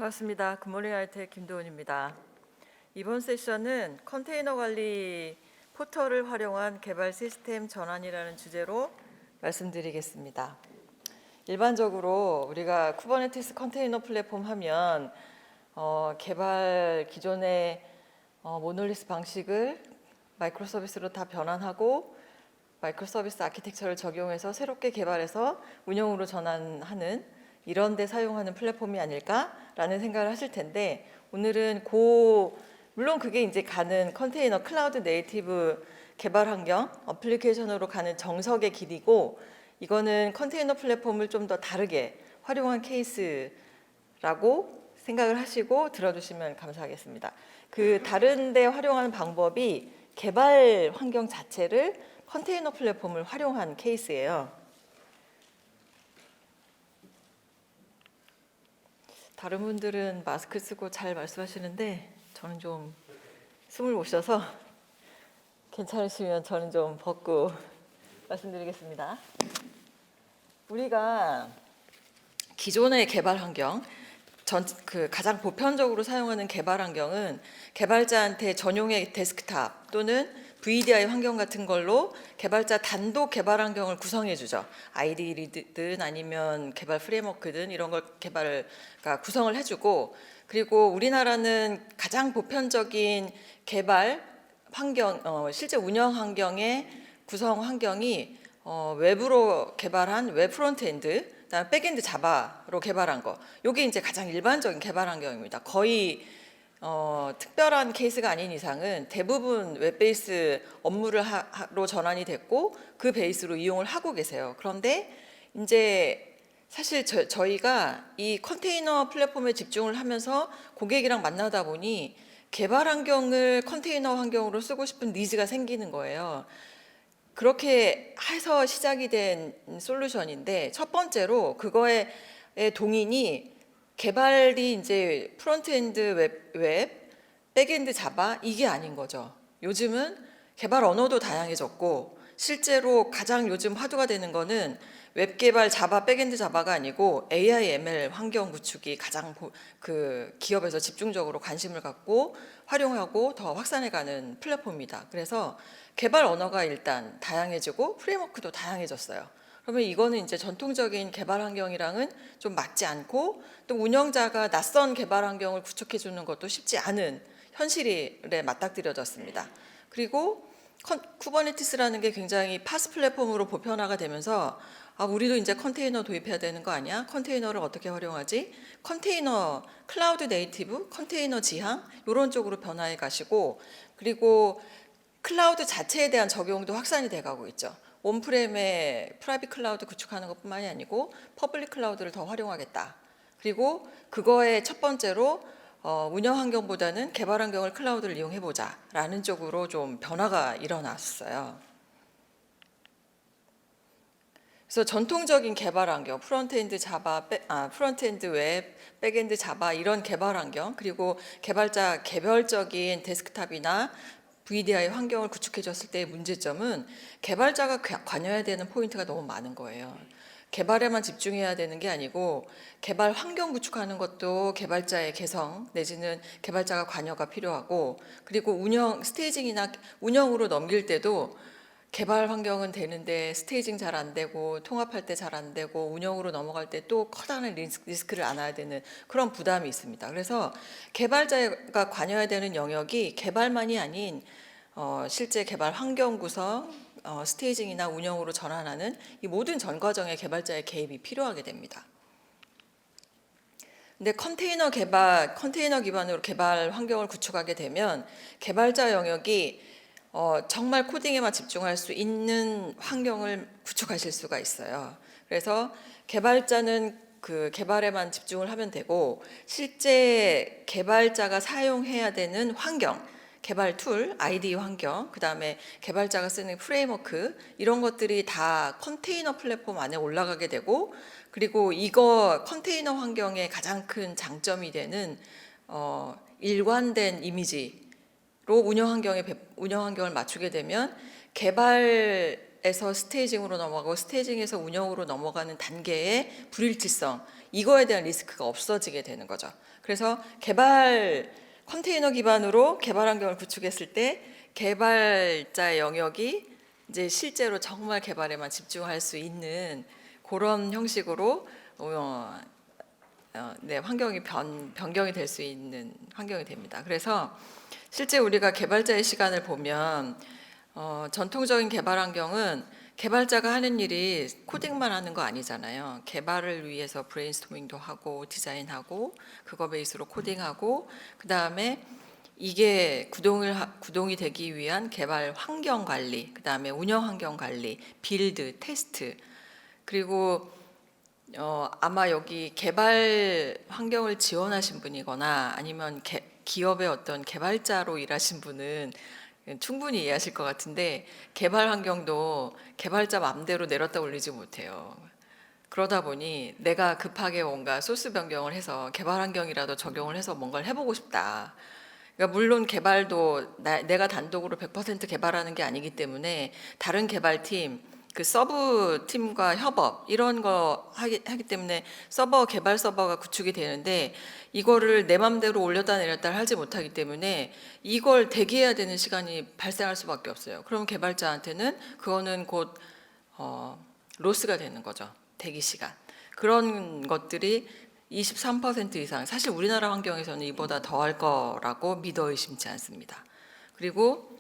반갑습니다. 굿모닝 하이텍 김도은입니다. 이번 세션은 컨테이너 관리 포털을 활용한 개발 시스템 전환이라는 주제로 말씀드리겠습니다. 일반적으로 우리가 쿠버네티스 컨테이너 플랫폼 하면 개발 기존의 모놀리스 방식을 마이크로 서비스로 다 변환하고 마이크로 서비스 아키텍처를 적용해서 새롭게 개발해서 운영으로 전환하는 이런 데 사용하는 플랫폼이 아닐까라는 생각을 하실 텐데, 오늘은 물론 그게 이제 가는 컨테이너 클라우드 네이티브 개발 환경 어플리케이션으로 가는 정석의 길이고, 이거는 컨테이너 플랫폼을 좀 더 다르게 활용한 케이스라고 생각을 하시고 들어주시면 감사하겠습니다. 그 다른 데 활용하는 방법이 개발 환경 자체를 컨테이너 플랫폼을 활용한 케이스예요. 다른 분들은 마스크 쓰고 잘 말씀하시는데 저는 좀 숨을 못 쉬어서 괜찮으시면 저는 좀 벗고 말씀드리겠습니다. 우리가 기존의 개발 환경, 가장 보편적으로 사용하는 개발 환경은 개발자한테 전용의 데스크탑 또는 VDI 환경 같은 걸로 개발자 단독 개발 환경을 구성해 주죠. IDE든 아니면 개발 프레임워크든 이런 걸 구성을 해주고, 그리고 우리나라는 가장 보편적인 개발 환경, 실제 운영 환경의 구성 환경이 웹으로 개발한 웹 프론트엔드, 그다음 백엔드 자바로 개발한 거, 이게 이제 가장 일반적인 개발 환경입니다. 거의 특별한 케이스가 아닌 이상은 대부분 웹 베이스 업무로 전환이 됐고 그 베이스로 이용을 하고 계세요. 그런데 이제 사실 저희가 이 컨테이너 플랫폼에 집중을 하면서 고객이랑 만나다 보니 개발 환경을 컨테이너 환경으로 쓰고 싶은 니즈가 생기는 거예요. 그렇게 해서 시작이 된 솔루션인데, 첫 번째로 그거에 동인이 개발이 이제 프론트엔드 웹, 백엔드 자바 이게 아닌 거죠. 요즘은 개발 언어도 다양해졌고 실제로 가장 요즘 화두가 되는 거는 웹 개발 자바, 백엔드 자바가 아니고 AI, ML 환경 구축이 가장 기업에서 집중적으로 관심을 갖고 활용하고 더 확산해가는 플랫폼입니다. 그래서 개발 언어가 일단 다양해지고 프레임워크도 다양해졌어요. 그러면 이거는 이제 전통적인 개발 환경이랑은 좀 맞지 않고, 또 운영자가 낯선 개발 환경을 구축해 주는 것도 쉽지 않은 현실에 맞닥뜨려졌습니다. 그리고 쿠버네티스라는 게 굉장히 파스 플랫폼으로 보편화가 되면서 우리도 이제 컨테이너 도입해야 되는 거 아니야? 컨테이너를 어떻게 활용하지? 컨테이너 클라우드 네이티브, 컨테이너 지향 이런 쪽으로 변화해 가시고, 그리고 클라우드 자체에 대한 적용도 확산이 돼가고 있죠. 온프렘의 프라이빗 클라우드 구축하는 것뿐만이 아니고 퍼블릭 클라우드를 더 활용하겠다. 그리고 그거의 첫 번째로 운영 환경보다는 개발 환경을 클라우드를 이용해보자 라는 쪽으로 좀 변화가 일어났어요. 그래서 전통적인 개발 환경, 프론트엔드 자바, 프론트엔드 웹, 백엔드 자바 이런 개발 환경, 그리고 개발자 개별적인 데스크탑이나 VDI 환경을 구축해 줬을 때의 문제점은 개발자가 관여해야 되는 포인트가 너무 많은 거예요. 개발에만 집중해야 되는 게 아니고 개발 환경 구축하는 것도 개발자의 개성 내지는 개발자가 관여가 필요하고, 그리고 스테이징이나 운영으로 넘길 때도 개발 환경은 되는데 스테이징 잘 안 되고 통합할 때 잘 안 되고 운영으로 넘어갈 때 또 커다란 리스크를 안아야 되는 그런 부담이 있습니다. 그래서 개발자가 관여해야 되는 영역이 개발만이 아닌 실제 개발 환경 구성, 스테이징이나 운영으로 전환하는 이 모든 전 과정에 개발자의 개입이 필요하게 됩니다. 근데 컨테이너 기반으로 개발 환경을 구축하게 되면 개발자 영역이 정말 코딩에만 집중할 수 있는 환경을 구축하실 수가 있어요. 그래서 개발자는 그 개발에만 집중을 하면 되고, 실제 개발자가 사용해야 되는 환경, 개발 툴, IDE 환경, 그 다음에 개발자가 쓰는 프레임워크 이런 것들이 다 컨테이너 플랫폼 안에 올라가게 되고, 그리고 이거 컨테이너 환경의 가장 큰 장점이 되는 일관된 이미지 운영 환경을 맞추게 되면 개발에서 스테이징으로 넘어가고 스테이징에서 운영으로 넘어가는 단계의 불일치성, 이거에 대한 리스크가 없어지게 되는 거죠. 그래서 컨테이너 기반으로 개발 환경을 구축했을 때 개발자의 영역이 이제 실제로 정말 개발에만 집중할 수 있는 그런 형식으로 네, 환경이 변경이 될 수 있는 환경이 됩니다. 그래서 실제 우리가 개발자의 시간을 보면 전통적인 개발 환경은 개발자가 하는 일이 코딩만 하는 거 아니잖아요. 개발을 위해서 브레인스토밍도 하고 디자인하고 그거 베이스로 코딩하고 그 다음에 이게 구동이 되기 위한 개발 환경 관리, 그 다음에 운영 환경 관리, 빌드, 테스트, 그리고 아마 여기 개발 환경을 지원하신 분이거나 아니면 기업의 어떤 개발자로 일하신 분은 충분히 이해하실 것 같은데 개발 환경도 개발자 마음대로 내렸다 올리지 못해요. 그러다 보니 내가 급하게 뭔가 소스 변경을 해서 개발 환경이라도 적용을 해서 뭔가를 해보고 싶다. 그러니까 물론 개발도 내가 단독으로 100% 개발하는 게 아니기 때문에 다른 개발팀, 그 서브 팀과 협업 이런 거 하기 때문에 개발 서버가 구축이 되는데 이거를 내 맘대로 올렸다 내렸다 하지 못하기 때문에 이걸 대기해야 되는 시간이 발생할 수밖에 없어요. 그럼 개발자한테는 그거는 곧 로스가 되는 거죠. 대기 시간. 그런 것들이 23% 이상, 사실 우리나라 환경에서는 이보다 더 할 거라고 믿어 의심치 않습니다. 그리고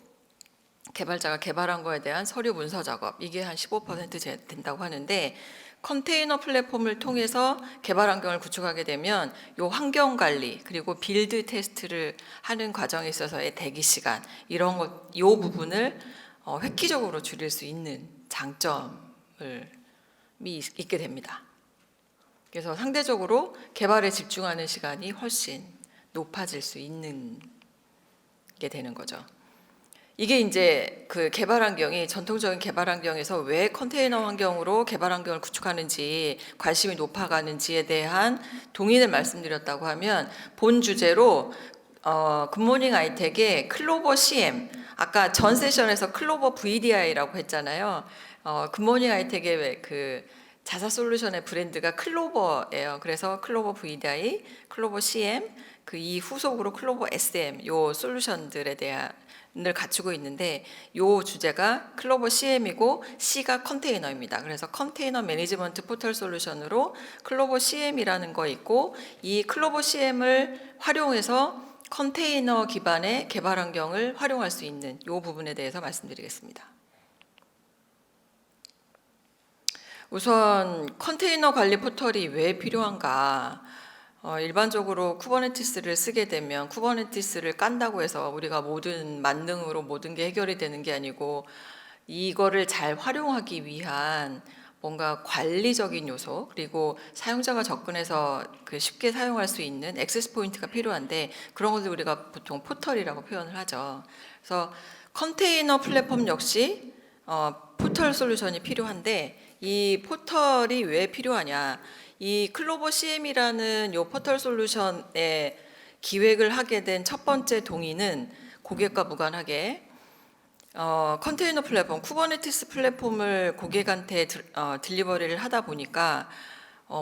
개발자가 개발한 거에 대한 서류 문서 작업, 이게 한 15% 된다고 하는데 컨테이너 플랫폼을 통해서 개발 환경을 구축하게 되면 이 환경 관리 그리고 빌드 테스트를 하는 과정에 있어서의 대기 시간 이 부분을 획기적으로 줄일 수 있는 장점이 있게 됩니다. 그래서 상대적으로 개발에 집중하는 시간이 훨씬 높아질 수 있는 게 되는 거죠. 이게 이제 그 개발 환경이 전통적인 개발 환경에서 왜 컨테이너 환경으로 개발 환경을 구축하는지 관심이 높아가는지에 대한 동의를 말씀드렸다고 하면 본 주제로 굿모닝 아이텍의 클로버 CM, 아까 전 세션에서 클로버 VDI라고 했잖아요. 굿모닝 아이텍의 그 자사 솔루션의 브랜드가 클로버예요. 그래서 클로버 VDI, 클로버 CM, 그 이 후속으로 클로버 SM 요 솔루션들에 대한 을 갖추고 있는데 요 주제가 클로버 CM이고 C가 컨테이너입니다. 그래서 컨테이너 매니지먼트 포털 솔루션으로 클로버 CM이라는 거 있고 이 클로버 CM을 활용해서 컨테이너 기반의 개발 환경을 활용할 수 있는 요 부분에 대해서 말씀드리겠습니다. 우선 컨테이너 관리 포털이 왜 필요한가? 일반적으로 쿠버네티스를 쓰게 되면 쿠버네티스를 깐다고 해서 우리가 모든 만능으로 모든 게 해결이 되는 게 아니고 이거를 잘 활용하기 위한 뭔가 관리적인 요소 그리고 사용자가 접근해서 쉽게 사용할 수 있는 액세스 포인트가 필요한데 그런 것을 우리가 보통 포털이라고 표현을 하죠. 그래서 컨테이너 플랫폼 역시 포털 솔루션이 필요한데 이 포털이 왜 필요하냐? 이 클로버 CM이라는 요 포털 솔루션에 기획을 하게 된 첫 번째 동의는 고객과 무관하게 컨테이너 플랫폼, 쿠버네티스 플랫폼을 고객한테 딜리버리를 하다 보니까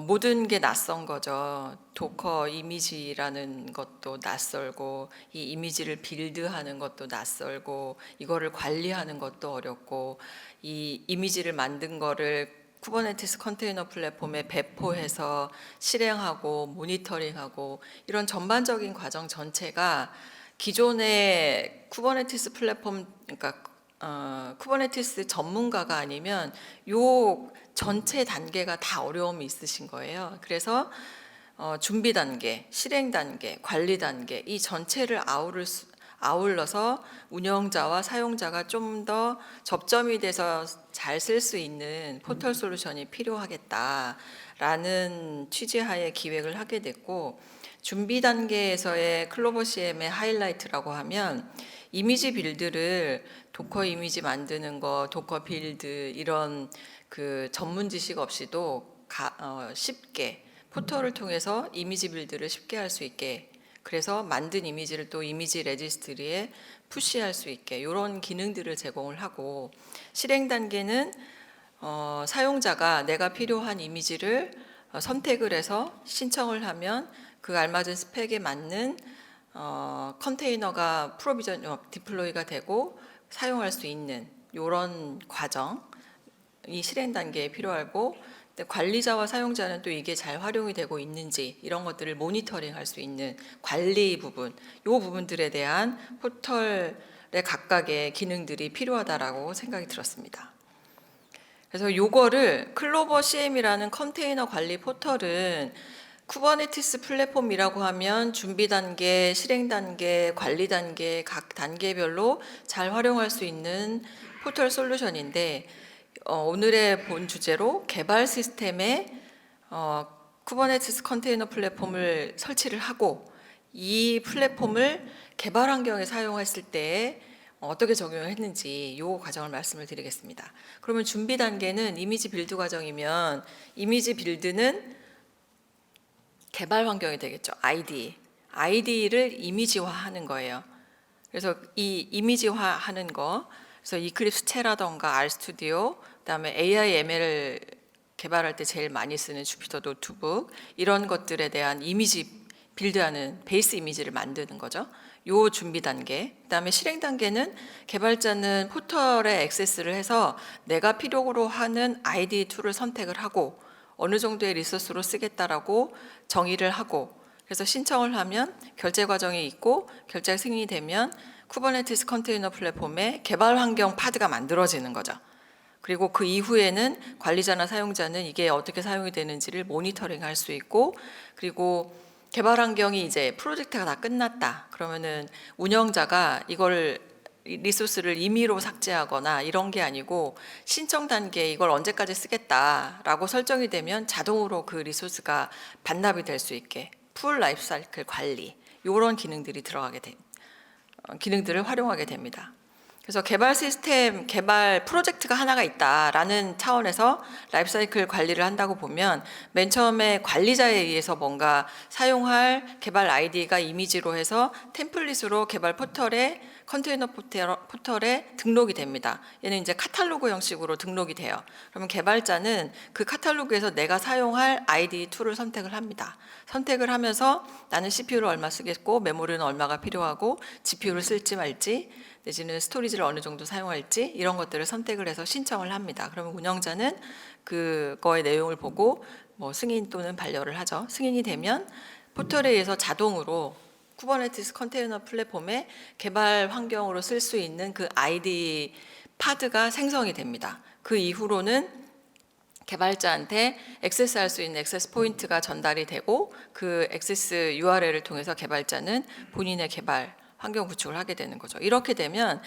모든 게 낯선 거죠. 도커 이미지라는 것도 낯설고 이 이미지를 빌드하는 것도 낯설고 이거를 관리하는 것도 어렵고 이 이미지를 만든 거를 쿠버네티스 컨테이너 플랫폼에 배포해서 실행하고 모니터링하고 이런 전반적인 과정 전체가 기존의 쿠버네티스 플랫폼 그러니까 쿠버네티스 전문가가 아니면 요 전체 단계가 다 어려움이 있으신 거예요. 그래서 준비 단계, 실행 단계, 관리 단계 이 전체를 아울러서 운영자와 사용자가 좀 더 접점이 돼서 잘 쓸 수 있는 포털 솔루션이 필요하겠다라는 취지하에 기획을 하게 됐고 준비 단계에서의 클로버 CM의 하이라이트라고 하면 이미지 빌드를 도커 이미지 만드는 거, 도커 빌드 이런 그 전문 지식 없이도 쉽게 포털을 통해서 이미지 빌드를 쉽게 할 수 있게 그래서 만든 이미지를 또 이미지 레지스트리에 푸시할 수 있게 이런 기능들을 제공을 하고 실행 단계는 사용자가 내가 필요한 이미지를 선택을 해서 신청을 하면 그 알맞은 스펙에 맞는 컨테이너가 디플로이가 되고 사용할 수 있는 이런 과정이 실행 단계에 필요하고, 관리자와 사용자는 또 이게 잘 활용이 되고 있는지 이런 것들을 모니터링할 수 있는 관리 부분, 이 부분들에 대한 포털의 각각의 기능들이 필요하다라고 생각이 들었습니다. 그래서 요거를 클로버 CM이라는 컨테이너 관리 포털은 쿠버네티스 플랫폼이라고 하면 준비 단계, 실행 단계, 관리 단계 각 단계별로 잘 활용할 수 있는 포털 솔루션인데, 오늘의 본 주제로 개발 시스템에 쿠버네티스 컨테이너 플랫폼을 설치를 하고 이 플랫폼을 개발 환경에 사용했을 때 어떻게 적용을 했는지 이 과정을 말씀을 드리겠습니다. 그러면 준비 단계는 이미지 빌드 과정이면, 이미지 빌드는 개발 환경이 되겠죠. IDE를 이미지화하는 거예요. 그래서 이 이미지화하는 거, 그래서 이클립스 체라던가 RStudio, 그다음에 AI ML 개발할 때 제일 많이 쓰는 주피터 노트북, 이런 것들에 대한 이미지 빌드하는 베이스 이미지를 만드는 거죠. 요 준비 단계. 그다음에 실행 단계는 개발자는 포털에 액세스를 해서 내가 필요로 하는 IDE 툴을 선택을 하고 어느 정도의 리소스로 쓰겠다라고 정의를 하고, 그래서 신청을 하면 결제 과정이 있고 결제 승인이 되면 쿠버네티스 컨테이너 플랫폼의 개발 환경 파드가 만들어지는 거죠. 그리고 그 이후에는 관리자나 사용자는 이게 어떻게 사용이 되는지를 모니터링할 수 있고, 그리고 개발 환경이 이제 프로젝트가 다 끝났다 그러면은 운영자가 이걸 리소스를 임의로 삭제하거나 이런 게 아니고 신청 단계에 이걸 언제까지 쓰겠다라고 설정이 되면 자동으로 그 리소스가 반납이 될 수 있게 풀 라이프 사이클 관리, 이런 기능들이 기능들을 활용하게 됩니다. 그래서 개발 시스템, 개발 프로젝트가 하나가 있다라는 차원에서 라이프사이클 관리를 한다고 보면, 맨 처음에 관리자에 의해서 뭔가 사용할 개발 아이디가 이미지로 해서 템플릿으로 개발 포털에, 컨테이너 포털에 등록이 됩니다. 얘는 이제 카탈로그 형식으로 등록이 돼요. 그러면 개발자는 그 카탈로그에서 내가 사용할 아이디 툴을 선택을 합니다. 선택을 하면서 나는 CPU를 얼마 쓰겠고 메모리는 얼마가 필요하고 GPU를 쓸지 말지 내지는 스토리지를 어느 정도 사용할지 이런 것들을 선택을 해서 신청을 합니다. 그러면 운영자는 그거의 내용을 보고 뭐 승인 또는 반려를 하죠. 승인이 되면 포털에 의해서 자동으로 쿠버네티스 컨테이너 플랫폼의 개발 환경으로 쓸 수 있는 그 아이디 파드가 생성이 됩니다. 그 이후로는 개발자한테 액세스할 수 있는 액세스 포인트가 전달이 되고 그 액세스 URL을 통해서 개발자는 본인의 개발 환경 구축을 하게 되는 거죠. 이렇게 되면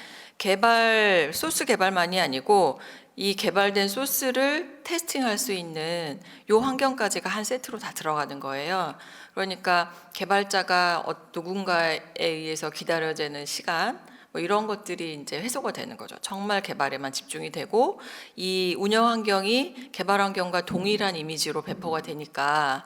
소스 개발만이 아니고 이 개발된 소스를 테스팅할 수 있는 요 환경까지가 한 세트로 다 들어가는 거예요. 그러니까 개발자가 누군가에 의해서 기다려지는 시간, 뭐 이런 것들이 이제 해소가 되는 거죠. 정말 개발에만 집중이 되고 이 운영 환경이 개발 환경과 동일한 이미지로 배포가 되니까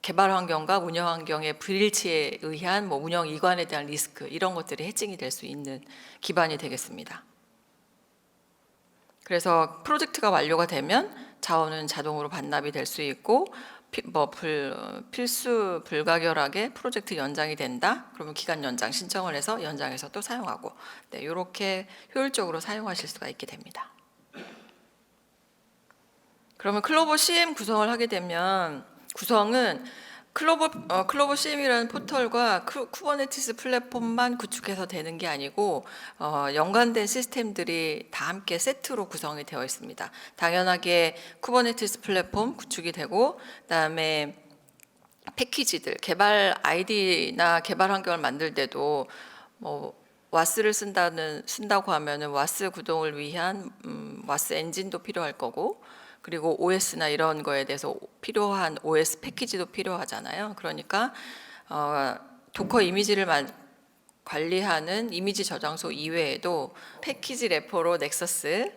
개발 환경과 운영 환경의 불일치에 의한 뭐 운영 이관에 대한 리스크 이런 것들이 해칭이 될 수 있는 기반이 되겠습니다. 그래서 프로젝트가 완료가 되면 자원은 자동으로 반납이 될 수 있고 필수 불가결하게 프로젝트 연장이 된다. 그러면 기간 연장 신청을 해서 연장해서 또 사용하고, 네, 이렇게 효율적으로 사용하실 수가 있게 됩니다. 그러면 클로버 CM 구성을 하게 되면 구성은 클로버 CM이라는 포털과 쿠버네티스 플랫폼만 구축해서 되는 게 아니고 연관된 시스템들이 다 함께 세트로 구성이 되어 있습니다. 당연하게 쿠버네티스 플랫폼 구축이 되고 그다음에 패키지들, 개발 아이디나 개발 환경을 만들 때도 뭐 와스를 쓴다고 하면은 와스 구동을 위한 와스 엔진도 필요할 거고, 그리고 OS나 이런 거에 대해서 필요한 OS 패키지도 필요하잖아요. 그러니까 도커 이미지를 관리하는 이미지 저장소 이외에도 패키지 래퍼로 넥서스,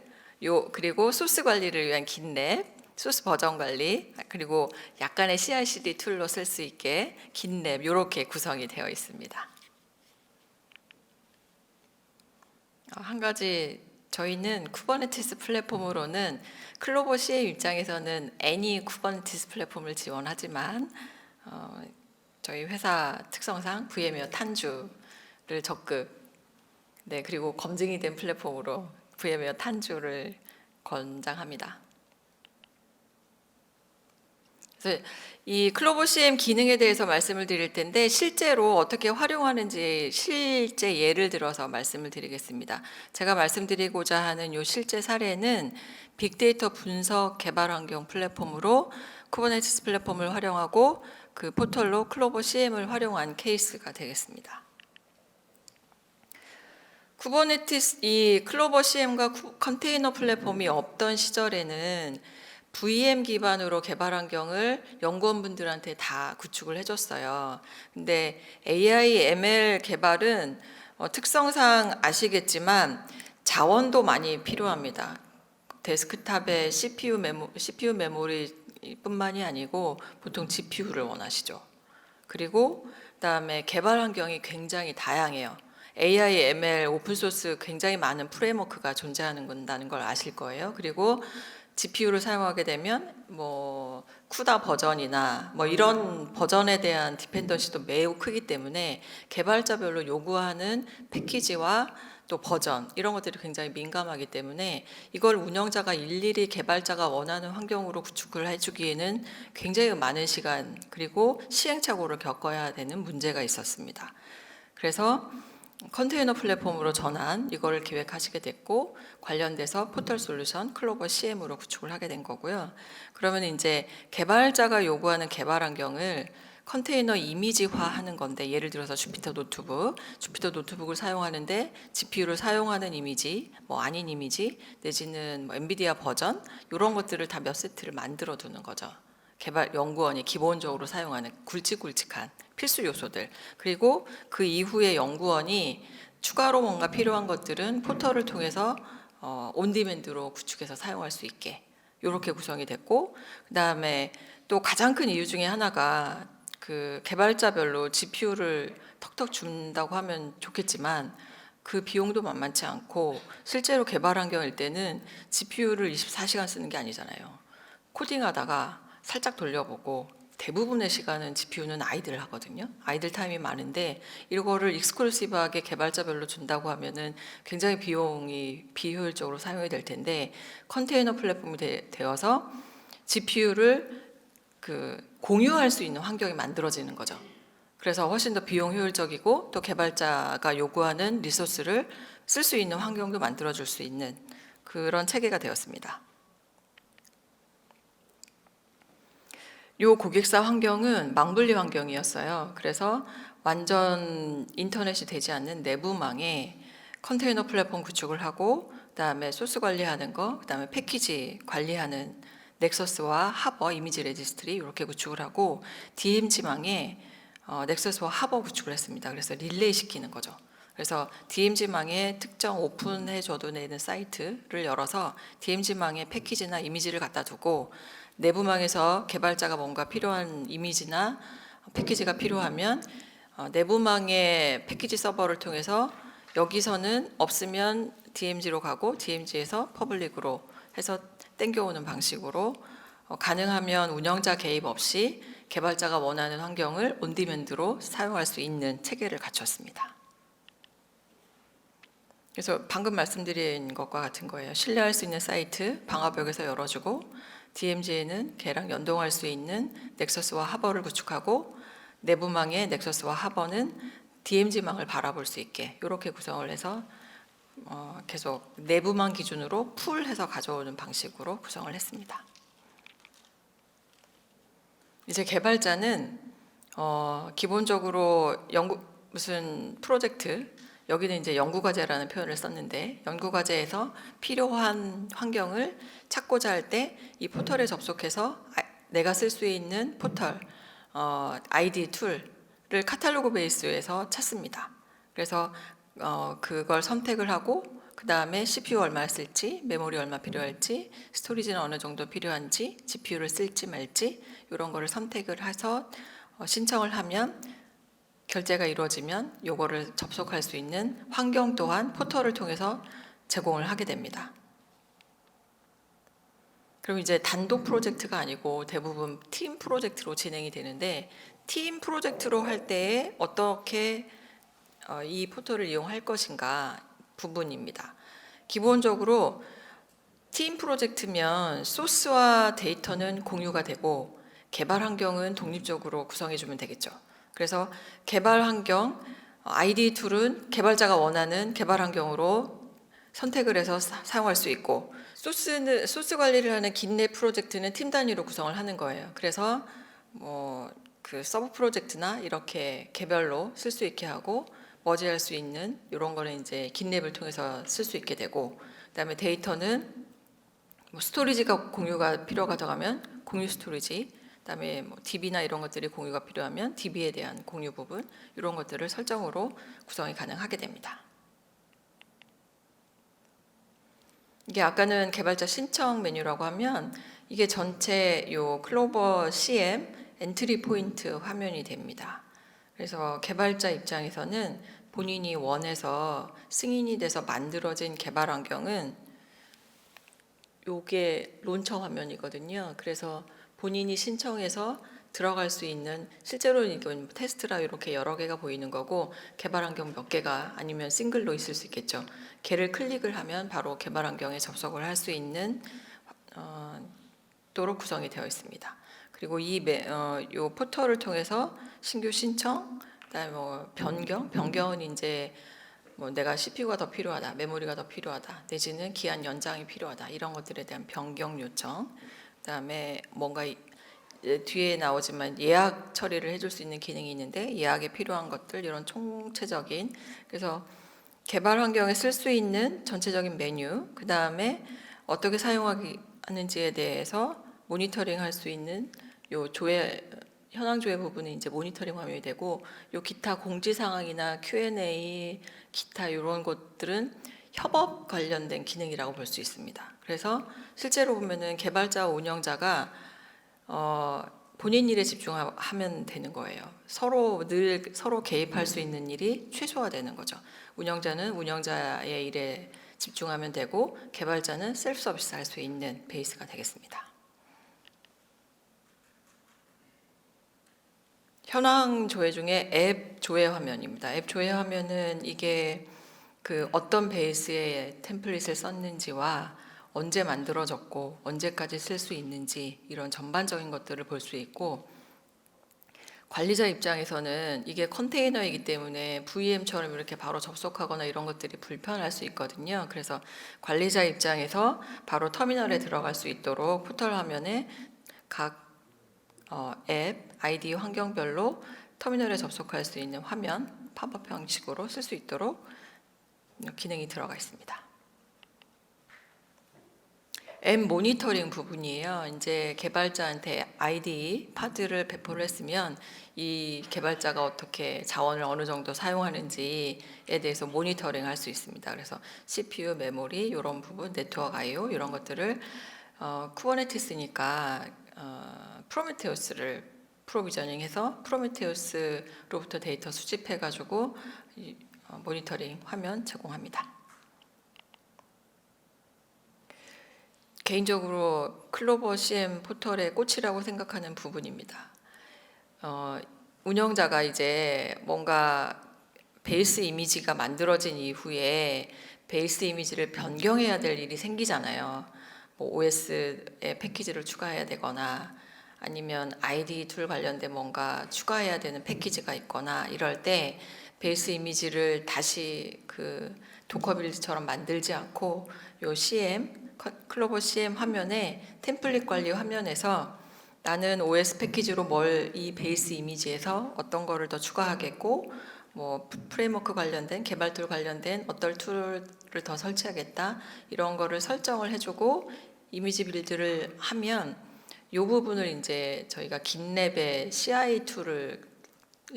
그리고 소스 관리를 위한 긴랩, 소스 버전 관리, 그리고 약간의 CI/CD 툴로 쓸 수 있게 긴랩 이렇게 구성이 되어 있습니다. 한 가지 저희는 쿠버네티스 플랫폼으로는 클로버 CA 입장에서는 애니 쿠버네티스 플랫폼을 지원하지만 저희 회사 특성상 VM웨어 탄주를 적극 그리고 검증이 된 플랫폼으로 VM웨어 탄주를 권장합니다. 그래서 이 클로버 CM 기능에 대해서 말씀을 드릴 텐데 실제로 어떻게 활용하는지 실제 예를 들어서 말씀을 드리겠습니다. 제가 말씀드리고자 하는 이 실제 사례는 빅데이터 분석 개발 환경 플랫폼으로 쿠버네티스 플랫폼을 활용하고 그 포털로 클로버 CM을 활용한 케이스가 되겠습니다. 쿠버네티스 이 클로버 CM과 컨테이너 플랫폼이 없던 시절에는 VM 기반으로 개발 환경을 연구원분들한테 다 구축을 해줬어요. 근데 AI, ML 개발은 특성상 아시겠지만 자원도 많이 필요합니다. 데스크탑에 CPU 메모리뿐만이 아니고 보통 GPU를 원하시죠. 그리고 그다음에 개발 환경이 굉장히 다양해요. AI, ML, 오픈소스 굉장히 많은 프레임워크가 존재하는 걸 아실 거예요. 그리고 GPU를 사용하게 되면 뭐 쿠다 버전이나 뭐 이런 버전에 대한 디펜던시도 매우 크기 때문에 개발자별로 요구하는 패키지와 또 버전 이런 것들이 굉장히 민감하기 때문에 이걸 운영자가 일일이 개발자가 원하는 환경으로 구축을 해주기에는 굉장히 많은 시간 그리고 시행착오를 겪어야 되는 문제가 있었습니다. 그래서 컨테이너 플랫폼으로 전환 이걸 기획하시게 됐고 관련돼서 포털 솔루션 클로버 CM으로 구축을 하게 된 거고요. 그러면 이제 개발자가 요구하는 개발 환경을 컨테이너 이미지화하는 건데 예를 들어서 주피터 노트북을 사용하는데 GPU를 사용하는 이미지, 뭐 아닌 이미지 내지는 뭐 엔비디아 버전 이런 것들을 다 몇 세트를 만들어 두는 거죠. 개발 연구원이 기본적으로 사용하는 굵직굵직한 필수 요소들 그리고 그 이후에 연구원이 추가로 뭔가 필요한 것들은 포털을 통해서 온디맨드로 구축해서 사용할 수 있게 이렇게 구성이 됐고 그다음에 또 가장 큰 이유 중에 하나가 그 개발자별로 GPU를 턱턱 준다고 하면 좋겠지만 그 비용도 만만치 않고 실제로 개발 환경일 때는 GPU를 24시간 쓰는 게 아니잖아요. 코딩하다가 살짝 돌려보고 대부분의 시간은 GPU는 아이들 하거든요. 아이들 타임이 많은데 이거를 익스클루시브하게 개발자별로 준다고 하면은 굉장히 비용이 비효율적으로 사용이 될 텐데 컨테이너 플랫폼이 되어서 GPU를 공유할 수 있는 환경이 만들어지는 거죠. 그래서 훨씬 더 비용 효율적이고 또 개발자가 요구하는 리소스를 쓸 수 있는 환경도 만들어줄 수 있는 그런 체계가 되었습니다. 요 고객사 환경은 망분리 환경이었어요. 그래서 완전 인터넷이 되지 않는 내부망에 컨테이너 플랫폼 구축을 하고 그다음에 소스 관리하는 거, 그다음에 패키지 관리하는 넥서스와 하버 이미지 레지스트리 이렇게 구축을 하고 DMZ망에 넥서스와 하버 구축을 했습니다. 그래서 릴레이 시키는 거죠. 그래서 DMZ망에 특정 오픈해줘도 되는 사이트를 열어서 DMZ망에 패키지나 이미지를 갖다 두고 내부망에서 개발자가 뭔가 필요한 이미지나 패키지가 필요하면 내부망의 패키지 서버를 통해서 여기서는 없으면 DMZ로 가고 DMZ에서 퍼블릭으로 해서 땡겨오는 방식으로 가능하면 운영자 개입 없이 개발자가 원하는 환경을 온디맨드로 사용할 수 있는 체계를 갖췄습니다. 그래서 방금 말씀드린 것과 같은 거예요. 신뢰할 수 있는 사이트 방화벽에서 열어주고 DMZ에는 걔랑 연동할 수 있는 넥서스와 하버를 구축하고 내부망의 넥서스와 하버는 DMZ망을 바라볼 수 있게 이렇게 구성을 해서 계속 내부망 기준으로 풀해서 가져오는 방식으로 구성을 했습니다. 이제 개발자는 기본적으로 무슨 프로젝트 여기는 이제 연구과제라는 표현을 썼는데 연구과제에서 필요한 환경을 찾고자 할 때 이 포털에 접속해서 내가 쓸 수 있는 포털 ID 툴을 카탈로그 베이스에서 찾습니다. 그래서 그걸 선택을 하고 그 다음에 CPU 얼마 쓸지, 메모리 얼마 필요할지, 스토리지는 어느 정도 필요한지, GPU를 쓸지 말지 이런 거를 선택을 해서 신청을 하면 결제가 이루어지면 요거를 접속할 수 있는 환경 또한 포털을 통해서 제공을 하게 됩니다. 그럼 이제 단독 프로젝트가 아니고 대부분 팀 프로젝트로 진행이 되는데, 팀 프로젝트로 할 때에 어떻게 이 포털을 이용할 것인가 부분입니다. 기본적으로 팀 프로젝트면 소스와 데이터는 공유가 되고 개발 환경은 독립적으로 구성해주면 되겠죠. 그래서 개발 환경, ID 툴은 개발자가 원하는 개발 환경으로 선택을 해서 사용할 수 있고, 소스 관리를 하는 긴랩 프로젝트는 팀 단위로 구성을 하는 거예요. 그래서 그 서브 프로젝트나 이렇게 개별로 쓸 수 있게 하고 머지할 수 있는 이런 거는 이제 긴랩을 통해서 쓸 수 있게 되고, 그다음에 데이터는 스토리지가 공유가 필요가 더하면 공유 스토리지, 그다음에 DB나 이런 것들이 공유가 필요하면 DB에 대한 공유 부분, 이런 것들을 설정으로 구성이 가능하게 됩니다. 이게 아까는 개발자 신청 메뉴라고 하면 이게 전체 요 클로버 CM 엔트리 포인트 화면이 됩니다. 그래서 개발자 입장에서는 본인이 원해서 승인이 돼서 만들어진 개발 환경은 요게 론처 화면이거든요. 그래서 본인이 신청해서 들어갈 수 있는, 실제로는 이건 테스트라 이렇게 여러 개가 보이는 거고 개발 환경 몇 개가 아니면 싱글로 있을 수 있겠죠. 걔를 클릭을 하면 바로 개발 환경에 접속을 할 수 있는 도로 구성이 되어 있습니다. 그리고 요 포털을 통해서 신규 신청, 그다음에 변경은 이제 내가 CPU가 더 필요하다, 메모리가 더 필요하다, 내지는 기한 연장이 필요하다, 이런 것들에 대한 변경 요청, 그다음에 뭔가 뒤에 나오지만 예약 처리를 해줄 수 있는 기능이 있는데 예약에 필요한 것들, 이런 총체적인, 그래서 개발 환경에 쓸 수 있는 전체적인 메뉴, 그 다음에 어떻게 사용하는지에 대해서 모니터링 할 수 있는 요 현황 조회 부분은 이제 모니터링 화면이 되고, 요 기타 공지 사항이나 Q&A, 기타 이런 것들은 협업 관련된 기능이라고 볼 수 있습니다. 그래서 실제로 보면은 개발자와 운영자가 본인 일에 집중하면 되는 거예요. 서로 개입할 수 있는 일이 최소화되는 거죠. 운영자는 운영자의 일에 집중하면 되고 개발자는 셀프 서비스 할 수 있는 베이스가 되겠습니다. 현황 조회 중에 앱 조회 화면입니다. 앱 조회 화면은 이게 그 어떤 베이스의 템플릿을 썼는지와 언제 만들어졌고 언제까지 쓸 수 있는지, 이런 전반적인 것들을 볼 수 있고, 관리자 입장에서는 이게 컨테이너이기 때문에 VM처럼 이렇게 바로 접속하거나 이런 것들이 불편할 수 있거든요. 그래서 관리자 입장에서 바로 터미널에 들어갈 수 있도록 포털 화면에 각 앱, 아이디 환경별로 터미널에 접속할 수 있는 화면, 팝업 형식으로 쓸 수 있도록 기능이 들어가 있습니다. 앱 모니터링 부분이에요. 이제 개발자한테 아이디 파드를 배포를 했으면 이 개발자가 어떻게 자원을 어느 정도 사용하는지에 대해서 모니터링 할 수 있습니다. 그래서 CPU, 메모리 이런 부분, 네트워크 I/O 이런 것들을 쿠버네티스니까 프로메테우스를 프로비저닝해서 프로메테우스로부터 데이터 수집해가지고 모니터링 화면 제공합니다. 개인적으로 클로버 CM 포털의 꽃이라고 생각하는 부분입니다. 운영자가 이제 뭔가 베이스 이미지가 만들어진 이후에 베이스 이미지를 변경해야 될 일이 생기잖아요. OS에 패키지를 추가해야 되거나 아니면 ID 툴 관련된 뭔가 추가해야 되는 패키지가 있거나 이럴 때 베이스 이미지를 다시 그 도커 빌드처럼 만들지 않고 요 CM, 클로버 CM 화면에 템플릿 관리 화면에서 나는 OS 패키지로 이 베이스 이미지에서 어떤 거를 더 추가하겠고, 프레임워크 관련된 개발 툴 관련된 어떤 툴을 더 설치하겠다, 이런 거를 설정을 해주고 이미지 빌드를 하면 이 부분을 이제 저희가 긴랩의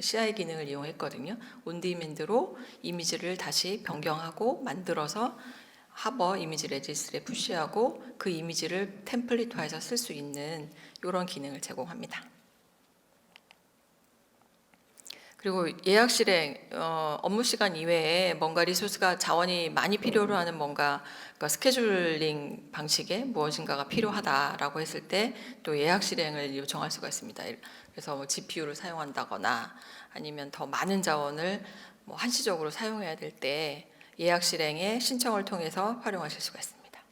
CI 기능을 이용했거든요. 온디맨드로 이미지를 다시 변경하고 만들어서 하버 이미지 레지스트리에 푸시하고 그 이미지를 템플릿화해서 쓸 수 있는 이런 기능을 제공합니다. 그리고 예약 실행, 업무 시간 이외에 뭔가 리소스가 자원이 많이 필요로 하는 뭔가 그러니까 스케줄링 방식에 무엇인가가 필요하다라고 했을 때 또 예약 실행을 요청할 수가 있습니다. 그래서 뭐 GPU를 사용한다거나 아니면 더 많은 자원을 뭐 한시적으로 사용해야 될 때 예약 실행의 신청을 통해서 활용하실 수가 있습니다.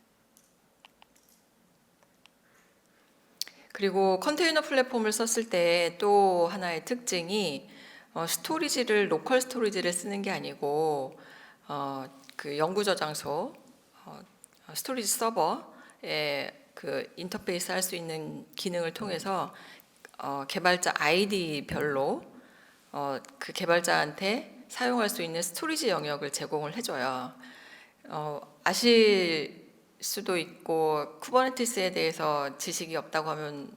그리고 컨테이너 플랫폼을 썼을 때 또 하나의 특징이 스토리지를 로컬 스토리지를 쓰는 게 아니고 그 연구 저장소 스토리지 서버에 그 인터페이스 할 수 있는 기능을 통해서 개발자 아이디별로 그 개발자한테 사용할 수 있는 스토리지 영역을 제공을 해줘요. 아실 수도 있고 쿠버네티스에 대해서 지식이 없다고 하면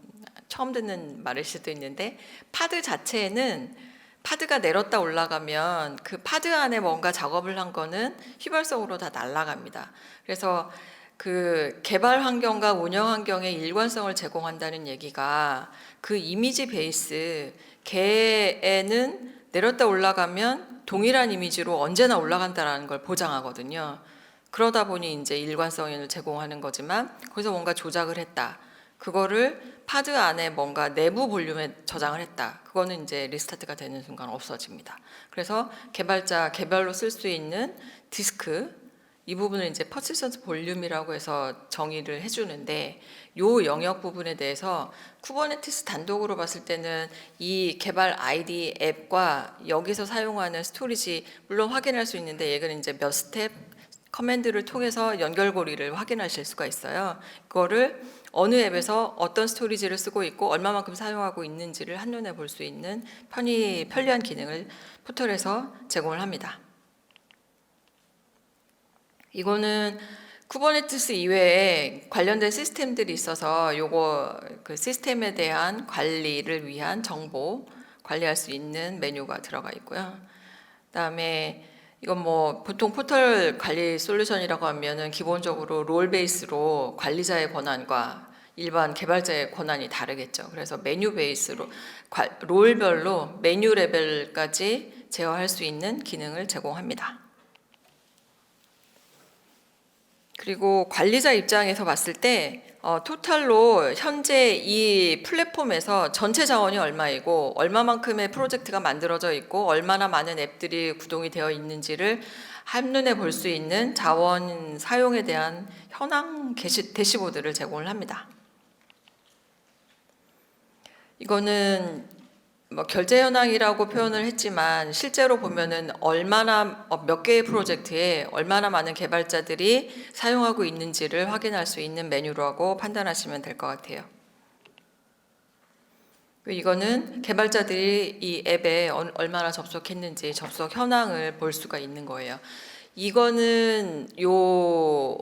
처음 듣는 말일 수도 있는데 파드 자체는 파드가 내렸다 올라가면 그 파드 안에 뭔가 작업을 한 거는 휘발성으로 다 날아갑니다. 그래서 그 개발 환경과 운영 환경의 일관성을 제공한다는 얘기가 그 이미지 베이스 걔에는 내렸다 올라가면 동일한 이미지로 언제나 올라간다라는 걸 보장하거든요. 그러다 보니 이제 일관성을 제공하는 거지만 거기서 뭔가 조작을 했다. 그거를 파드 안에 뭔가 내부 볼륨에 저장을 했다. 그거는 이제 리스타트가 되는 순간 없어집니다. 그래서 개발자 개별로 쓸 수 있는 디스크 이 부분을 이제 퍼시스턴트 볼륨이라고 해서 정의를 해주는데 요 영역 부분에 대해서 쿠버네티스 단독으로 봤을 때는 이 개발 아이디 앱과 여기서 사용하는 스토리지 물론 확인할 수 있는데 얘는 이제 몇 스텝 커맨드를 통해서 연결고리를 확인하실 수가 있어요. 그거를 어느 앱에서 어떤 스토리지를 쓰고 있고 얼마만큼 사용하고 있는지를 한눈에 볼 수 있는 편리한 기능을 포털에서 제공을 합니다. 이거는 쿠버네티스 이외에 관련된 시스템들이 있어서 요거 그 시스템에 대한 관리를 위한 정보 관리할 수 있는 메뉴가 들어가 있고요. 그다음에 이건 뭐 보통 포털 관리 솔루션이라고 하면은 기본적으로 롤 베이스로 관리자의 권한과 일반 개발자의 권한이 다르겠죠. 그래서 메뉴 베이스로 롤별로 메뉴 레벨까지 제어할 수 있는 기능을 제공합니다. 그리고 관리자 입장에서 봤을 때 토탈로 현재 이 플랫폼에서 전체 자원이 얼마이고 얼마만큼의 프로젝트가 만들어져 있고 얼마나 많은 앱들이 구동이 되어 있는지를 한눈에 볼 수 있는 자원 사용에 대한 현황 대시보드를 제공을 합니다. 이거는 뭐 결제 현황이라고 표현을 했지만 실제로 보면은 얼마나 몇 개의 프로젝트에 얼마나 많은 개발자들이 사용하고 있는지를 확인할 수 있는 메뉴라고 판단하시면 될 것 같아요. 이거는 개발자들이 이 앱에 얼마나 접속했는지 접속 현황을 볼 수가 있는 거예요. 이거는 요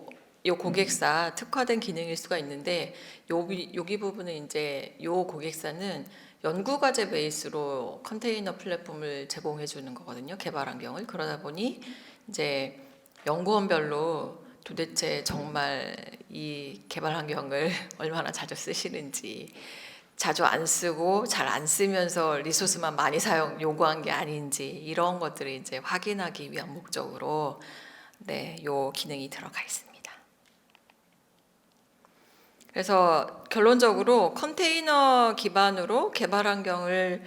고객사 특화된 기능일 수가 있는데 여기 부분은 이제 요 고객사는 연구과제 베이스로 컨테이너 플랫폼을 제공해 주는 거거든요. 개발 환경을. 그러다 보니 이제 연구원별로 도대체 정말 이 개발 환경을 얼마나 자주 쓰시는지 자주 안 쓰고 잘 안 쓰면서 리소스만 많이 요구한 게 아닌지 이런 것들을 이제 확인하기 위한 목적으로 요 기능이 들어가 있습니다. 그래서 결론적으로 컨테이너 기반으로 개발 환경을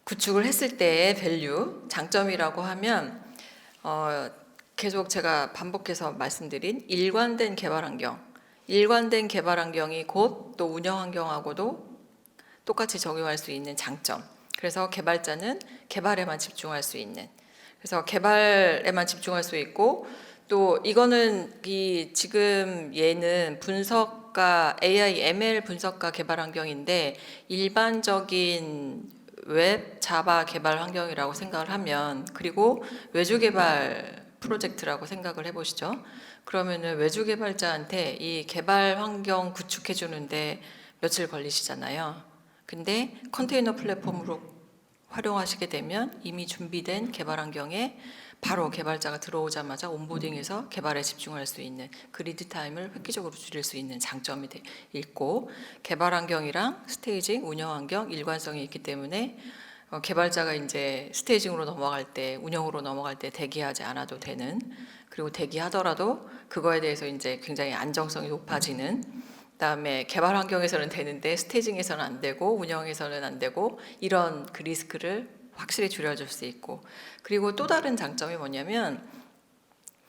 구축을 했을 때의 밸류, 장점이라고 하면 계속 제가 반복해서 말씀드린 일관된 개발 환경, 일관된 개발 환경이 곧 또 운영 환경하고도 똑같이 적용할 수 있는 장점. 그래서 개발자는 개발에만 집중할 수 있는. 그래서 개발에만 집중할 수 있고 또 이거는 지금 얘는 분석가 AI ML 분석가 개발 환경인데 일반적인 웹 자바 개발 환경이라고 생각을 하면 그리고 외주 개발 프로젝트라고 생각을 해보시죠. 그러면은 외주 개발자한테 이 개발 환경 구축해 주는데 며칠 걸리시잖아요. 근데 컨테이너 플랫폼으로 활용하시게 되면 이미 준비된 개발 환경에 바로 개발자가 들어오자마자 온보딩해서 개발에 집중할 수 있는 그리드 타임을 획기적으로 줄일 수 있는 장점이 있고 개발 환경이랑 스테이징, 운영 환경 일관성이 있기 때문에 개발자가 이제 스테이징으로 넘어갈 때, 운영으로 넘어갈 때 대기하지 않아도 되는, 그리고 대기하더라도 그거에 대해서 이제 굉장히 안정성이 높아지는, 그다음에 개발 환경에서는 되는데 스테이징에서는 안 되고 운영에서는 안 되고, 이런 그 리스크를 확실히 줄여줄 수 있고, 그리고 또 다른 장점이 뭐냐면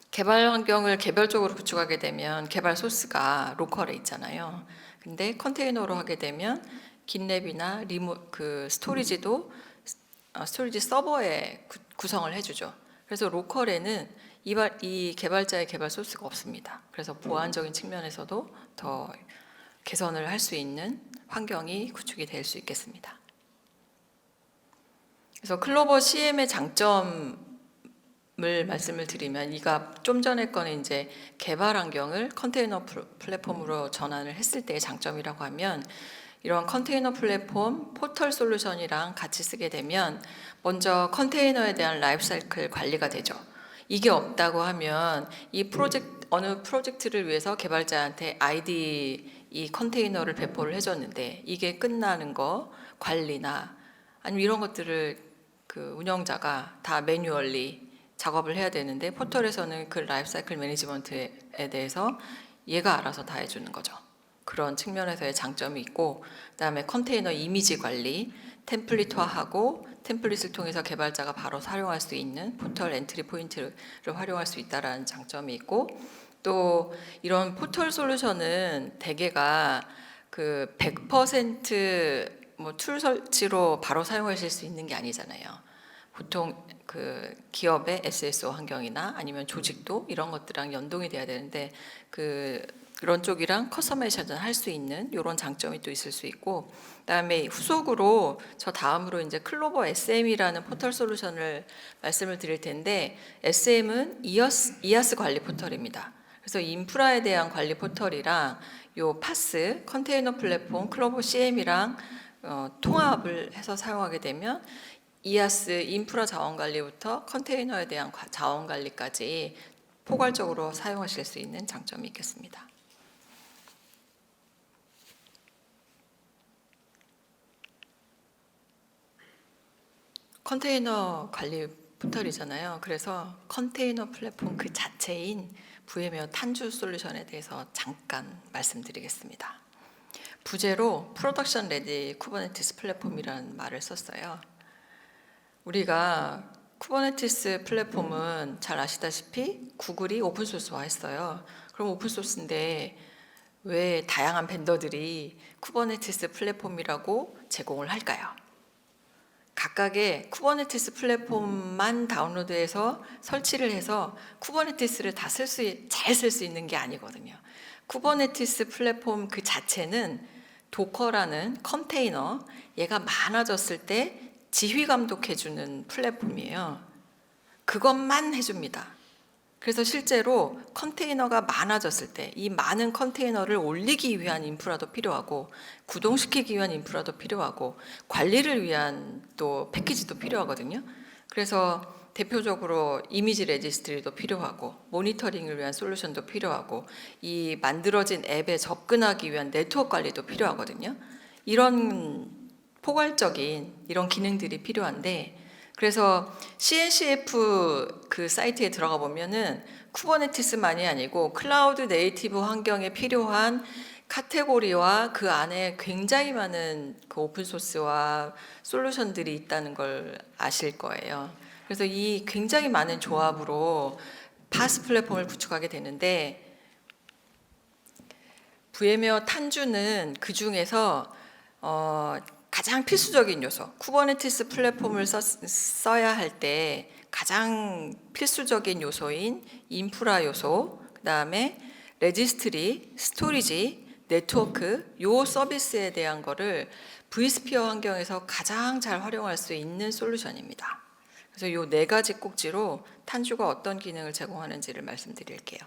개발 환경을 개별적으로 구축하게 되면 개발 소스가 로컬에 있잖아요. 근데 컨테이너로 하게 되면 긴랩이나 그 스토리지도 스토리지 서버에 구성을 해주죠. 그래서 로컬에는 이 개발자의 개발 소스가 없습니다. 그래서 보안적인 측면에서도 더 개선을 할 수 있는 환경이 구축이 될 수 있겠습니다. 그래서 클로버 CM의 장점을 말씀을 드리면, 이가 좀 전에 거는 이제 개발 환경을 컨테이너 플랫폼으로 전환을 했을 때의 장점이라고 하면, 이런 컨테이너 플랫폼 포털 솔루션이랑 같이 쓰게 되면 먼저 컨테이너에 대한 라이프 사이클 관리가 되죠. 이게 없다고 하면 어느 프로젝트를 위해서 개발자한테 아이디 이 컨테이너를 배포를 해줬는데 이게 끝나는 거 관리나 아니면 이런 것들을 그 운영자가 다 매뉴얼리 작업을 해야 되는데, 포털에서는 그 라이프 사이클 매니지먼트에 대해서 얘가 알아서 다 해주는 거죠. 그런 측면에서의 장점이 있고, 그다음에 컨테이너 이미지 관리, 템플릿화하고 템플릿을 통해서 개발자가 바로 활용할 수 있는 포털 엔트리 포인트를 활용할 수 있다라는 장점이 있고, 또 이런 포털 솔루션은 대개가 그 100% 툴 설치로 바로 사용하실 수 있는 게 아니잖아요. 보통 그 기업의 SSO 환경이나 아니면 조직도 이런 것들랑 연동이 돼야 되는데, 그런 쪽이랑 커스터마이제이션 할 수 있는 이런 장점이 또 있을 수 있고, 그다음에 후속으로 저 다음으로 이제 클로버 SM이라는 포털 솔루션을 말씀을 드릴 텐데, SM은 이아스 관리 포털입니다. 그래서 인프라에 대한 관리 포털이랑 요 파스 컨테이너 플랫폼 클로버 CM이랑 통합을 해서 사용하게 되면 이아스 인프라 자원 관리부터 컨테이너에 대한 자원 관리까지 포괄적으로 사용하실 수 있는 장점이 있겠습니다. 컨테이너 관리 포털이잖아요. 그래서 컨테이너 플랫폼 그 자체인 VM웨어 탄주 솔루션에 대해서 잠깐 말씀드리겠습니다. 부제로 프로덕션 레디 쿠버네티스 플랫폼이라는 말을 썼어요. 우리가 쿠버네티스 플랫폼은 잘 아시다시피 구글이 오픈소스화 했어요. 그럼 오픈소스인데 왜 다양한 벤더들이 쿠버네티스 플랫폼이라고 제공을 할까요? 각각의 쿠버네티스 플랫폼만 다운로드해서 설치를 해서 쿠버네티스를 다 잘 쓸 수 있는 게 아니거든요. 쿠버네티스 플랫폼 그 자체는 도커라는 컨테이너, 얘가 많아졌을 때 지휘 감독해주는 플랫폼이에요. 그것만 해줍니다. 그래서 실제로 컨테이너가 많아졌을 때 이 많은 컨테이너를 올리기 위한 인프라도 필요하고, 구동시키기 위한 인프라도 필요하고, 관리를 위한 또 패키지도 필요하거든요. 그래서 대표적으로 이미지 레지스트리도 필요하고, 모니터링을 위한 솔루션도 필요하고, 이 만들어진 앱에 접근하기 위한 네트워크 관리도 필요하거든요. 이런 포괄적인 이런 기능들이 필요한데, 그래서 CNCF 그 사이트에 들어가 보면은 쿠버네티스만이 아니고 클라우드 네이티브 환경에 필요한 카테고리와 그 안에 굉장히 많은 그 오픈소스와 솔루션들이 있다는 걸 아실 거예요. 그래서 이 굉장히 많은 조합으로 파스 플랫폼을 구축하게 되는데, VM웨어 탄주는 그 중에서 가장 필수적인 요소, 쿠버네티스 플랫폼을 써야 할 때 가장 필수적인 요소인 인프라 요소, 그 다음에 레지스트리, 스토리지, 네트워크, 요 서비스에 대한 거를 vSphere 환경에서 가장 잘 활용할 수 있는 솔루션입니다. 그래서 요 네 가지 꼭지로 탄주가 어떤 기능을 제공하는지를 말씀드릴게요.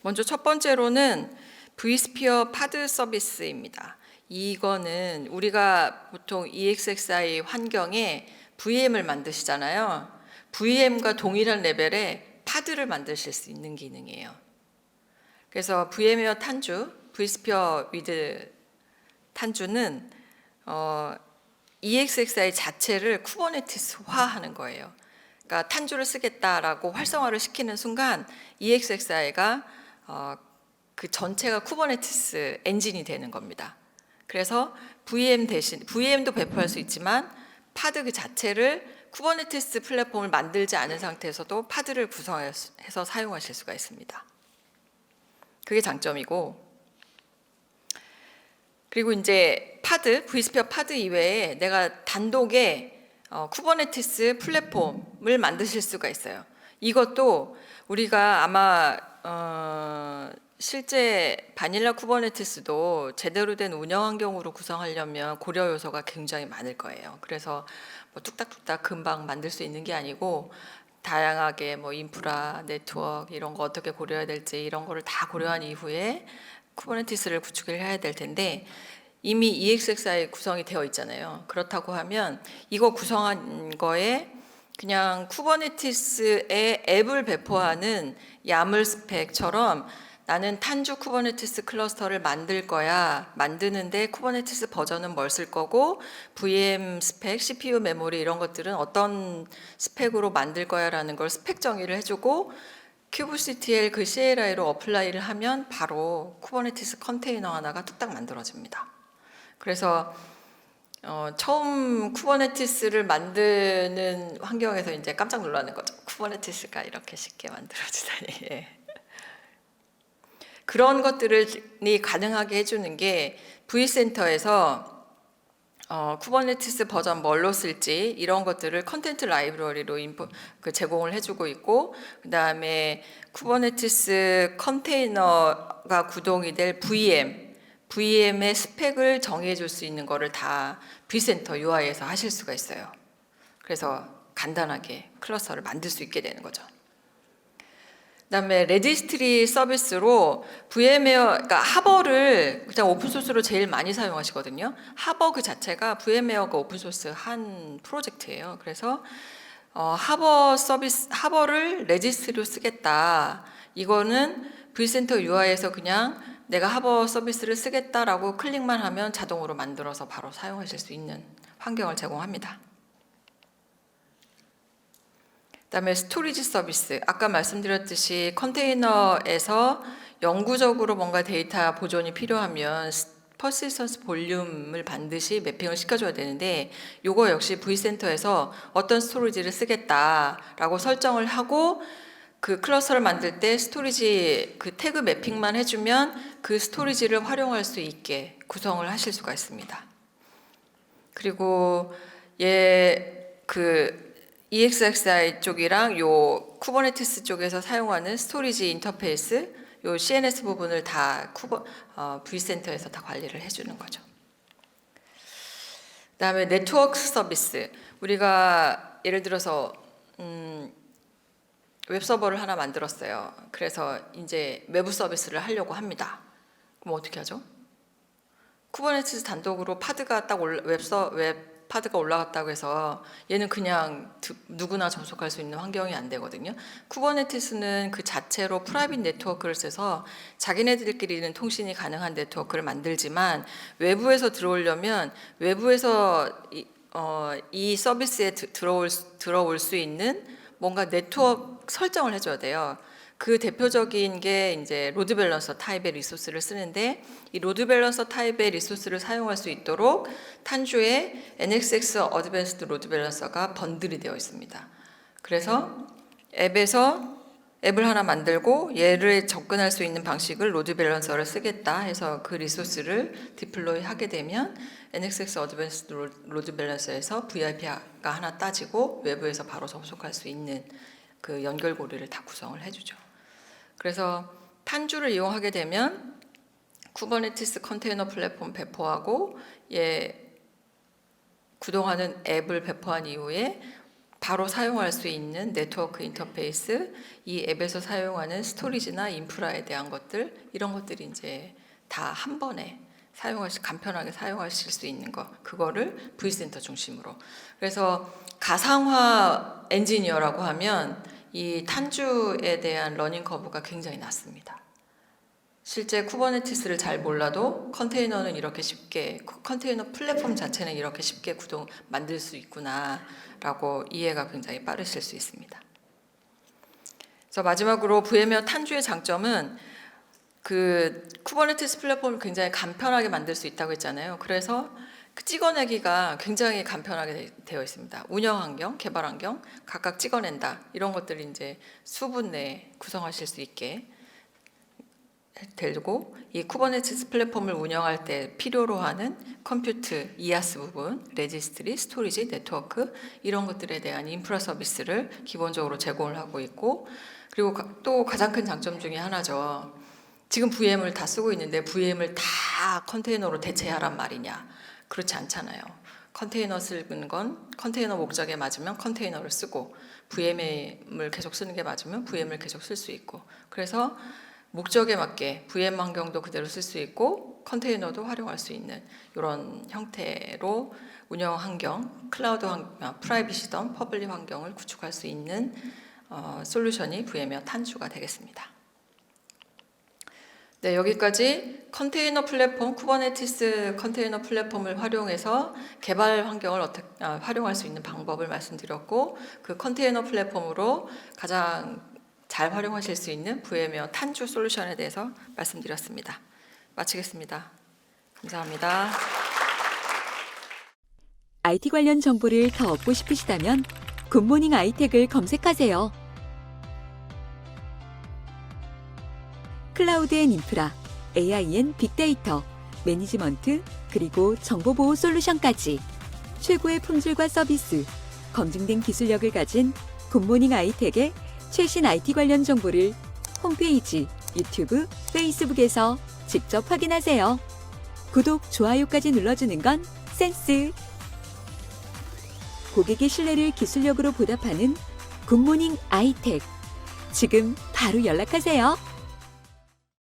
먼저 첫 번째로는 vSphere 파드 서비스입니다. 이거는 우리가 보통 EXXI 환경에 VM을 만드시잖아요. VM과 동일한 레벨의 파드를 만드실 수 있는 기능이에요. 그래서 VM웨어 탄주, vSphere with 탄주는 EXXI 자체를 쿠버네티스화하는 거예요. 그러니까 탄주를 쓰겠다라고 활성화를 시키는 순간 EXXI가 그 전체가 쿠버네티스 엔진이 되는 겁니다. 그래서 VM 대신 VM도 배포할 수 있지만 파드 그 자체를 쿠버네티스 플랫폼을 만들지 않은 상태에서도 파드를 구성해서 사용하실 수가 있습니다. 그게 장점이고, 그리고 이제 파드, vSphere 파드 이외에 내가 단독에 쿠버네티스 플랫폼을 만드실 수가 있어요. 이것도 우리가 아마 실제 바닐라 쿠버네티스도 제대로 된 운영 환경으로 구성하려면 고려 요소가 굉장히 많을 거예요. 그래서 뭐 뚝딱뚝딱 금방 만들 수 있는 게 아니고 다양하게 뭐 인프라, 네트워크 이런 거 어떻게 고려해야 될지 이런 거를 다 고려한 이후에 쿠버네티스를 구축을 해야 될 텐데 이미 EXXI 구성이 되어 있잖아요. 그렇다고 하면 이거 구성한 거에 그냥 쿠버네티스의 앱을 배포하는 야물 스펙처럼 나는 탄주 쿠버네티스 클러스터를 만들 거야. 만드는데 쿠버네티스 버전은 뭘 쓸 거고 VM 스펙, CPU 메모리 이런 것들은 어떤 스펙으로 만들 거야 라는 걸 스펙 정의를 해주고 kubectl 그 CLI로 어플라이를 하면 바로 쿠버네티스 컨테이너 하나가 뚝딱 만들어집니다. 그래서 처음 쿠버네티스를 만드는 환경에서 이제 깜짝 놀라는 거죠. 쿠버네티스가 이렇게 쉽게 만들어지다니. 예. 그런 것들이 가능하게 해주는 게 vCenter에서 쿠버네티스 버전 뭘로 쓸지 이런 것들을 컨텐트 라이브러리로 제공을 해주고 있고, 그 다음에 쿠버네티스 컨테이너가 구동이 될 VM의 스펙을 정의해 줄 수 있는 거를 다 vCenter UI에서 하실 수가 있어요. 그래서 간단하게 클러스터를 만들 수 있게 되는 거죠. 그다음에 레지스트리 서비스로 VM웨어, 그러니까 하버를 그냥 오픈소스로 제일 많이 사용하시거든요. 하버 그 자체가 VM웨어가 오픈소스 한 프로젝트예요. 그래서 하버를 레지스트리로 쓰겠다. 이거는 vCenter UI에서 그냥 내가 하버 서비스를 쓰겠다라고 클릭만 하면 자동으로 만들어서 바로 사용하실 수 있는 환경을 제공합니다. 그다음에 스토리지 서비스, 아까 말씀드렸듯이 컨테이너에서 영구적으로 뭔가 데이터 보존이 필요하면 퍼시스턴스 볼륨을 반드시 매핑을 시켜줘야 되는데 이거 역시 vCenter에서 어떤 스토리지를 쓰겠다라고 설정을 하고 그 클러스터를 만들 때 스토리지 그 태그 매핑만 해주면 그 스토리지를 활용할 수 있게 구성을 하실 수가 있습니다. 그리고 EXXI 쪽이랑 요 쿠버네티스 쪽에서 사용하는 스토리지 인터페이스, 요 CNS 부분을 다 vCenter에서 다 관리를 해주는 거죠. 그다음에 네트워크 서비스, 우리가 예를 들어서 웹서버를 하나 만들었어요. 그래서 이제 외부 서비스를 하려고 합니다. 그럼 어떻게 하죠? 쿠버네티스 단독으로 파드가 딱 웹 파드가 올라갔다고 해서 얘는 그냥 누구나 접속할 수 있는 환경이 안 되거든요. 쿠버네티스는 그 자체로 프라이빗 네트워크를 써서 자기네들끼리는 통신이 가능한 네트워크를 만들지만 외부에서 들어오려면 외부에서 이 서비스에 들어올 수 있는 뭔가 네트워크 설정을 해줘야 돼요. 그 대표적인 게 이제 로드 밸런서 타입의 리소스를 쓰는데 이 로드 밸런서 타입의 리소스를 사용할 수 있도록 탄주에 NSX 어드밴스드 로드 밸런서가 번들이 되어 있습니다. 그래서 앱을 하나 만들고 얘를 접근할 수 있는 방식을 로드 밸런서를 쓰겠다 해서 그 리소스를 디플로이 하게 되면 NSX 어드밴스드 로드 밸런서에서 VIP가 하나 따지고 외부에서 바로 접속할 수 있는 그 연결고리를 다 구성을 해주죠. 그래서 탄주를 이용하게 되면 쿠버네티스 컨테이너 플랫폼 배포하고 구동하는 앱을 배포한 이후에 바로 사용할 수 있는 네트워크 인터페이스, 이 앱에서 사용하는 스토리지나 인프라에 대한 것들, 이런 것들이 이제 다 한 번에 간편하게 사용하실 수 있는 거, 그거를 vCenter 중심으로. 그래서 가상화 엔지니어라고 하면 이 탄주에 대한 러닝 커브가 굉장히 낮습니다. 실제 쿠버네티스를 잘 몰라도 컨테이너는 이렇게 쉽게, 컨테이너 플랫폼 자체는 이렇게 쉽게 만들 수 있구나라고 이해가 굉장히 빠르실 수 있습니다. 그래서 마지막으로 VM웨어 탄주의 장점은 그 쿠버네티스 플랫폼을 굉장히 간편하게 만들 수 있다고 했잖아요. 그래서 그 찍어내기가 굉장히 간편하게 되어 있습니다. 운영 환경, 개발 환경 각각 찍어낸다 이런 것들을 이제 수분 내에 구성하실 수 있게 되고, 이 쿠버네티스 플랫폼을 운영할 때 필요로 하는 컴퓨트, 이아스 부분, 레지스트리, 스토리지, 네트워크 이런 것들에 대한 인프라 서비스를 기본적으로 제공을 하고 있고, 그리고 또 가장 큰 장점 중에 하나죠. 지금 VM을 다 쓰고 있는데 VM을 다 컨테이너로 대체하란 말이냐? 그렇지 않잖아요. 컨테이너 쓰는 건 컨테이너 목적에 맞으면 컨테이너를 쓰고, VM을 계속 쓰는 게 맞으면 VM을 계속 쓸 수 있고, 그래서 목적에 맞게 VM 환경도 그대로 쓸 수 있고 컨테이너도 활용할 수 있는 이런 형태로 운영 환경, 클라우드 환경, 프라이빗이든 퍼블릭 환경을 구축할 수 있는 솔루션이 VM웨어 탄주가 되겠습니다. 네, 여기까지 컨테이너 플랫폼, 쿠버네티스 컨테이너 플랫폼을 활용해서 개발 환경을 활용할 수 있는 방법을 말씀드렸고, 그 컨테이너 플랫폼으로 가장 잘 활용하실 수 있는 VM웨어 탄주 솔루션에 대해서 말씀드렸습니다. 마치겠습니다. 감사합니다. IT 관련 정보를 더 얻고 싶으시다면 굿모닝 아이텍을 검색하세요. 클라우드 앤 인프라, AI 앤 빅데이터, 매니지먼트, 그리고 정보보호 솔루션까지 최고의 품질과 서비스, 검증된 기술력을 가진 굿모닝 아이텍의 최신 IT 관련 정보를 홈페이지, 유튜브, 페이스북에서 직접 확인하세요. 구독, 좋아요까지 눌러주는 건 센스! 고객의 신뢰를 기술력으로 보답하는 굿모닝 아이텍. 지금 바로 연락하세요.